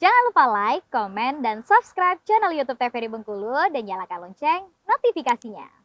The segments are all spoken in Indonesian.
Jangan lupa like, komen, dan subscribe channel YouTube TVRI Bengkulu dan nyalakan lonceng notifikasinya.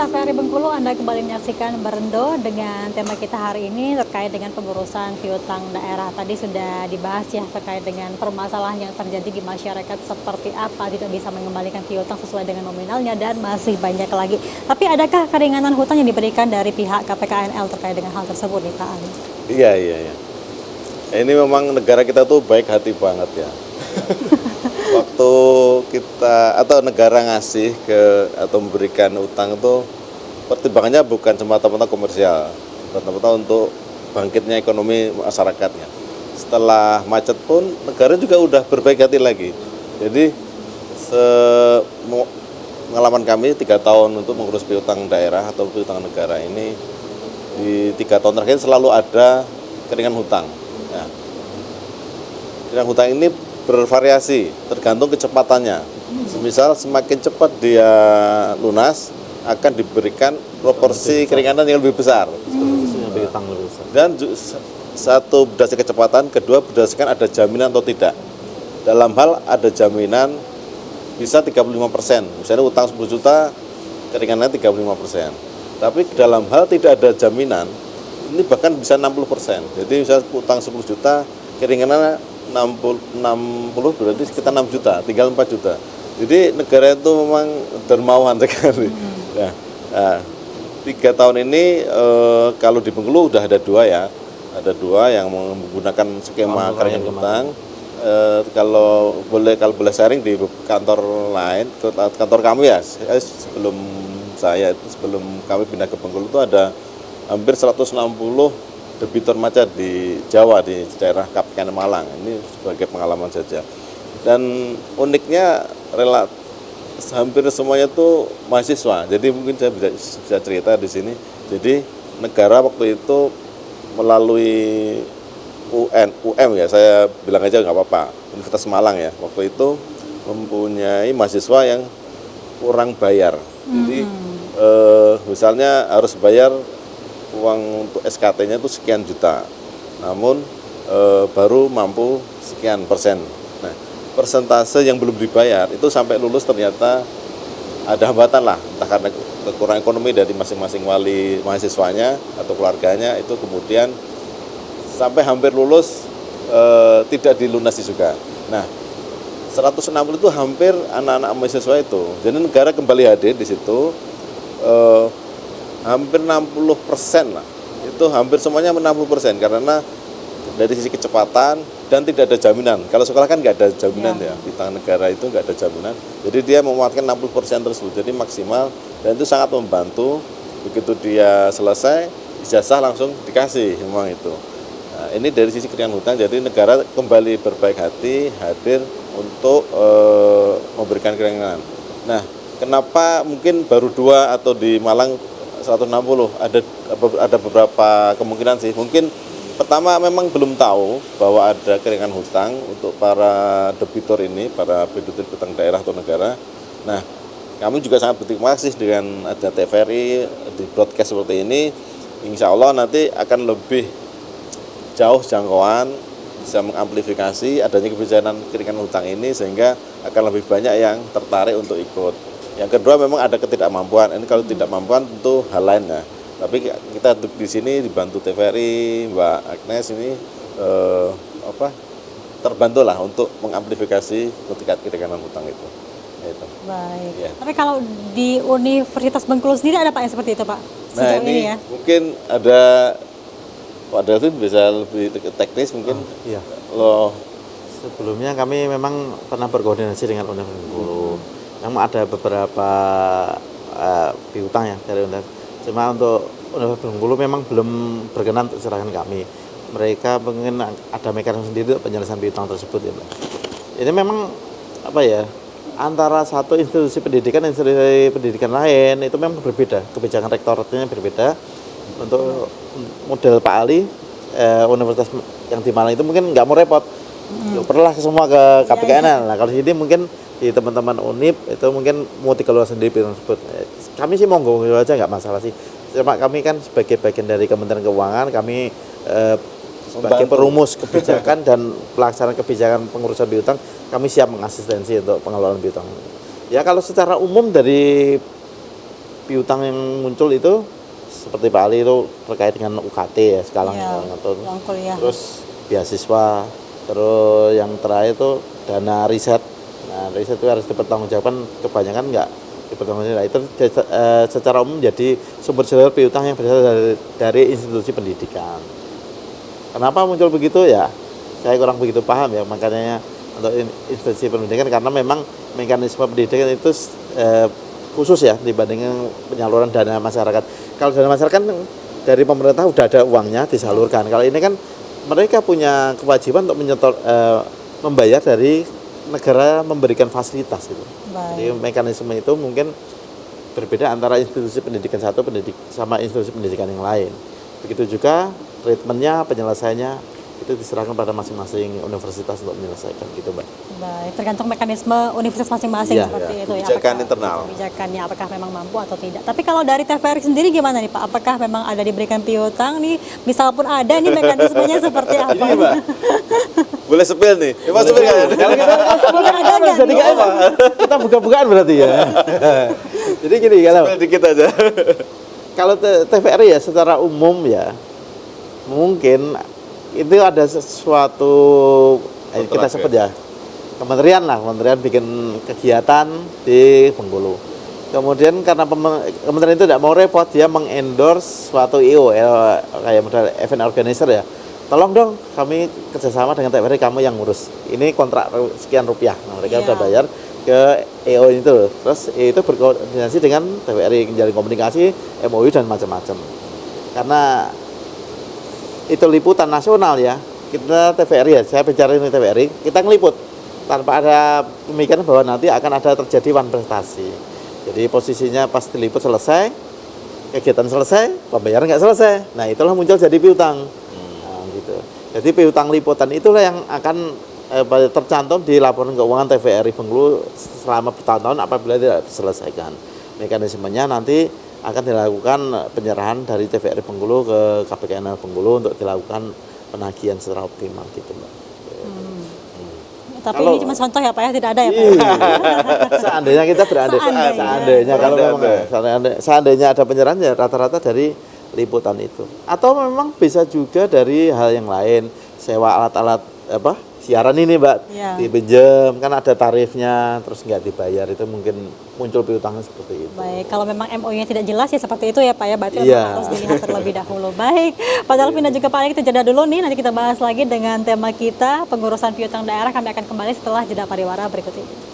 TVRI Bengkulu, Anda kembali menyaksikan Berendo dengan tema kita hari ini terkait dengan pengurusan piutang daerah. Tadi sudah dibahas ya terkait dengan permasalahan yang terjadi di masyarakat seperti apa, tidak bisa mengembalikan piutang sesuai dengan nominalnya dan masih banyak lagi. Tapi adakah keringanan hutang yang diberikan dari pihak KPKNL terkait dengan hal tersebut nih Pak Ali? Iya. Ini memang negara kita tuh baik hati banget ya. Waktu kita atau negara ngasih atau memberikan utang itu pertimbangannya bukan semata-mata komersial, semata-mata untuk bangkitnya ekonomi masyarakatnya. Setelah macet pun negara juga udah berbaik hati lagi. Jadi pengalaman kami 3 tahun untuk mengurus piutang daerah atau piutang negara ini, di 3 tahun terakhir selalu ada keringan hutang. Nah, keringan hutang ini bervariasi tergantung kecepatannya. Misal semakin cepat dia lunas akan diberikan proporsi keringanan yang lebih besar. Dan satu berdasarkan kecepatan, kedua berdasarkan ada jaminan atau tidak. Dalam hal ada jaminan bisa 35%. Misalnya utang 10 juta keringanannya 35%. Tapi dalam hal tidak ada jaminan ini bahkan bisa 60%. Jadi misalnya utang 10 juta keringanannya 60 berarti sekitar 6 juta, tinggal 4 juta. Jadi negara itu memang dermawan sekali. Nah, 3 tahun ini kalau di Bengkulu udah ada 2 ya. Ada 2 yang menggunakan skema keringanan hutang. Kalau boleh sharing di kantor lain, kantor kami ya, sebelum kami pindah ke Bengkulu itu ada hampir 160 debitur macet di Jawa, di daerah Kabupaten Malang. Ini sebagai pengalaman saja. Dan uniknya hampir semuanya itu mahasiswa. Jadi mungkin saya bisa cerita di sini. Jadi negara waktu itu melalui UM ya, saya bilang aja nggak apa-apa, Universitas Malang ya, waktu itu mempunyai mahasiswa yang kurang bayar. Jadi misalnya harus bayar uang untuk SKT-nya itu sekian juta, namun baru mampu sekian persen. Nah, persentase yang belum dibayar itu sampai lulus ternyata ada hambatan lah, entah karena kekurangan ekonomi dari masing-masing wali mahasiswanya atau keluarganya, itu kemudian sampai hampir lulus tidak dilunasi juga. Nah, 160 itu hampir anak-anak mahasiswa itu. Jadi negara kembali hadir di situ. Hampir 60% lah, itu hampir semuanya 60%, karena dari sisi kecepatan dan tidak ada jaminan. Kalau sekolah kan nggak ada jaminan ya, piutang negara itu nggak ada jaminan, jadi dia memuatkan 60% tersebut, jadi maksimal, dan itu sangat membantu. Begitu dia selesai, ijazah langsung dikasih, memang itu. Nah, ini dari sisi keringanan hutang, jadi negara kembali berbaik hati hadir untuk memberikan keringanan. Nah, kenapa mungkin baru 2 atau di Malang 160, ada beberapa kemungkinan sih. Mungkin pertama memang belum tahu bahwa ada keringanan hutang untuk para debitur ini, para debitur hutang daerah atau negara. Nah, kami juga sangat berterima kasih dengan ada TVRI di broadcast seperti ini. Insya Allah nanti akan lebih jauh jangkauan, bisa mengamplifikasi adanya kebijakan keringanan hutang ini, sehingga akan lebih banyak yang tertarik untuk ikut. Yang kedua memang ada ketidakmampuan. Ini kalau tidak mampuan tentu hal lain ya. Tapi kita di sini dibantu TVRI, Mbak Agnes ini terbantulah untuk mengamplifikasi tingkat keringanan hutang itu. Itu. Baik. Ya. Tapi kalau di Universitas Bengkulu sendiri ada Pak yang seperti itu Pak? Nah ini ya, mungkin ada itu bisa lebih teknis mungkin. Iya. Sebelumnya kami memang pernah berkoordinasi dengan Universitas Bengkulu. Memang ada beberapa piutang ya dari Universitas. Cuma untuk Universitas Bengkulu memang belum berkenan untuk serahkan kami. Mereka pengen ada mekanisme sendiri untuk penyelesaian piutang tersebut ya, Mbak. Ini memang apa ya, antara satu institusi pendidikan dan institusi pendidikan lain itu memang berbeda, kebijakan rektoratnya berbeda. Untuk model Pak Ali, universitas yang di Malang itu mungkin nggak mau repot, perlulah semua ke KPKN. Nah kalau di sini mungkin di teman-teman Unip itu mungkin mau dikelola sendiri tersebut. Kami sih monggo aja, nggak masalah sih. Cuma kami kan sebagai bagian dari Kementerian Keuangan, kami sebagai perumus kebijakan dan pelaksanaan kebijakan pengurusan piutang, kami siap mengasistensi untuk pengelolaan piutang. Ya kalau secara umum dari piutang yang muncul itu seperti Pak Ali itu terkait dengan UKT ya sekarang, uang kuliah. terus beasiswa, terus yang terakhir itu dana riset. Nah riset itu harus dipertanggungjawabkan, kebanyakan nggak dipertanggungjawabkan. Itu secara umum jadi sumber piutang yang berasal dari institusi pendidikan. Kenapa muncul begitu ya? Saya kurang begitu paham ya, makanya untuk institusi pendidikan karena memang mekanisme pendidikan itu khusus ya dibandingkan penyaluran dana masyarakat. Kalau dana masyarakat dari pemerintah udah ada uangnya disalurkan. Kalau ini kan mereka punya kewajiban untuk membayar dari negara memberikan fasilitas itu. Jadi mekanisme itu mungkin berbeda antara institusi pendidikan satu sama institusi pendidikan yang lain. Begitu juga treatmentnya, penyelesaiannya itu diserahkan pada masing-masing universitas untuk menyelesaikan gitu, Mbak. Baik, tergantung mekanisme universitas masing-masing seperti itu ya. Kebijakan internal. Kebijakannya apakah memang mampu atau tidak. Tapi kalau dari TVRI sendiri gimana nih Pak? Apakah memang ada diberikan piutang nih? Misal pun ada nih mekanismenya seperti apa? Ini Mbak, boleh sepil nih? Mas sepil kan? Kalau kita Ada nggak jadi nih? kita buka-bukaan berarti ya. Jadi gini kalau Sepil dikit aja. kalau TVRI ya secara umum ya mungkin itu ada sesuatu kita sebut ya kementerian bikin kegiatan di Bengkulu. Kemudian karena kementerian itu tidak mau repot, dia mengendorse suatu IO kayak model event organizer ya. Tolong dong kami kerjasama dengan TVRI, kamu yang ngurus. Ini kontrak sekian rupiah. Nah, mereka sudah bayar ke EO itu. Terus itu berkoordinasi dengan TVRI, menjalin komunikasi, MOU dan macam-macam. Karena itu liputan nasional ya, kita TVRI ya, saya bicara ini TVRI, kita ngeliput tanpa ada pemikiran bahwa nanti akan ada terjadi one prestasi. Jadi posisinya pas diliput selesai, kegiatan selesai, pembayaran nggak selesai. Nah itulah muncul jadi piutang. Nah, gitu. Jadi piutang liputan itulah yang akan tercantum di laporan keuangan TVRI Bengkulu selama bertahun-tahun apabila tidak diselesaikan. Mekanismenya nanti akan dilakukan penyerahan dari TVRI Bengkulu ke KPKN Bengkulu untuk dilakukan penagihan secara optimal gitu, Mbak. Tapi ini cuma contoh ya Pak ya, tidak ada ya Pak? Seandainya kita seandainya kalau memang seandainya ada penyerahan ya rata-rata dari liputan itu. Atau memang bisa juga dari hal yang lain, sewa alat-alat siaran ini Mbak, dipinjam kan ada tarifnya terus nggak dibayar, itu mungkin muncul piutangnya seperti itu. Baik, kalau memang MOU-nya tidak jelas ya seperti itu ya Pak ya, berarti harus dilihat terlebih dahulu. Baik, Pak Dalvin dan juga Pak Ali, kita jeda dulu nih, nanti kita bahas lagi dengan tema kita pengurusan piutang daerah. Kami akan kembali setelah jeda pariwara berikut ini.